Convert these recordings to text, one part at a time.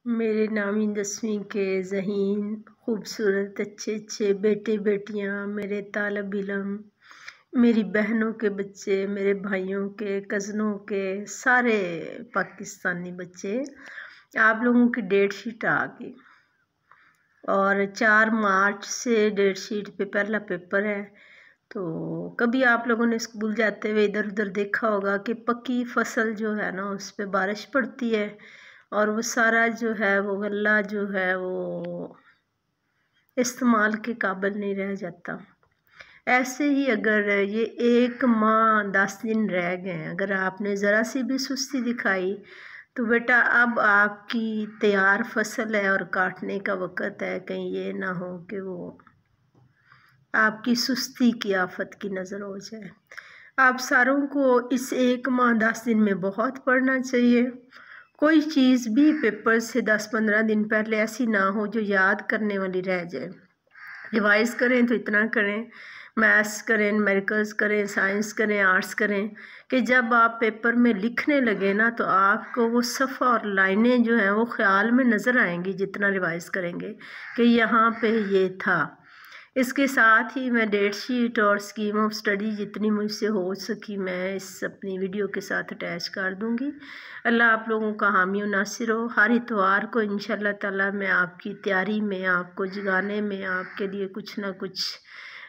मेरे नामी 10वीं के ज़हीन खूबसूरत अच्छे अच्छे बेटे बेटियां, मेरे तालब इलम, मेरी बहनों के बच्चे, मेरे भाइयों के, कज़नों के, सारे पाकिस्तानी बच्चे, आप लोगों की डेट शीट आ गई और 4 मार्च से डेट शीट पे पहला पेपर है। तो कभी आप लोगों ने स्कूल जाते हुए इधर उधर देखा होगा कि पक्की फसल जो है ना उस पर बारिश पड़ती है और वो सारा जो है वो गल्ला जो है वो इस्तेमाल के काबिल नहीं रह जाता। ऐसे ही अगर ये 1 माह 10 दिन रह गए, अगर आपने ज़रा सी भी सुस्ती दिखाई तो बेटा अब आपकी तैयार फसल है और काटने का वक़्त है। कहीं ये ना हो कि वो आपकी सुस्ती की आफत की नज़र हो जाए। आप सारों को इस 1 माह 10 दिन में बहुत पढ़ना चाहिए। कोई चीज़ भी पेपर से 10-15 दिन पहले ऐसी ना हो जो याद करने वाली रह जाए। रिवाइज़ करें तो इतना करें, मैथ्स करें, न्यूमेरिकल्स करें, साइंस करें, आर्ट्स करें कि जब आप पेपर में लिखने लगे ना तो आपको वो सफ़ा और लाइनें जो हैं वो ख़्याल में नज़र आएंगी जितना रिवाइज़ करेंगे कि यहाँ पे ये था। इसके साथ ही मैं डेट शीट और स्कीम ऑफ स्टडी जितनी मुझसे हो सकी मैं इस अपनी वीडियो के साथ अटैच कर दूंगी। अल्लाह आप लोगों का हामी और नासिर हो। हर इतवार को इंशाल्लाह ताला मैं आपकी तैयारी में, आपको जगाने में, आपके लिए कुछ ना कुछ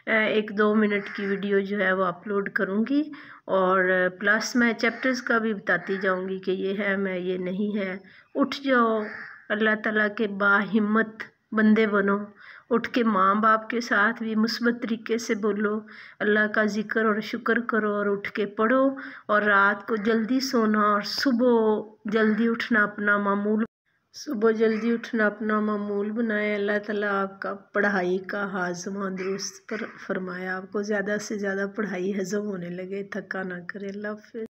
1-2 मिनट की वीडियो जो है वो अपलोड करूँगी और प्लस मैं चैप्टर्स का भी बताती जाऊँगी कि ये है, मैं ये नहीं है। उठ जाओ, अल्लाह ताला के बाहिम्मत बंदे बनो, उठ के माँ बाप के साथ भी मुस्बत तरीके से बोलो, अल्लाह का ज़िक्र और शुक्र करो और उठ के पढ़ो और रात को जल्दी सोना और सुबह जल्दी उठना अपना मामूल बनाए। अल्लाह ताला आपका पढ़ाई का हाज़मा दुरुस्त फरमाए, आपको ज़्यादा से ज़्यादा पढ़ाई हज़म होने लगे, थका ना करे। अल्लाह हाफ़िज़।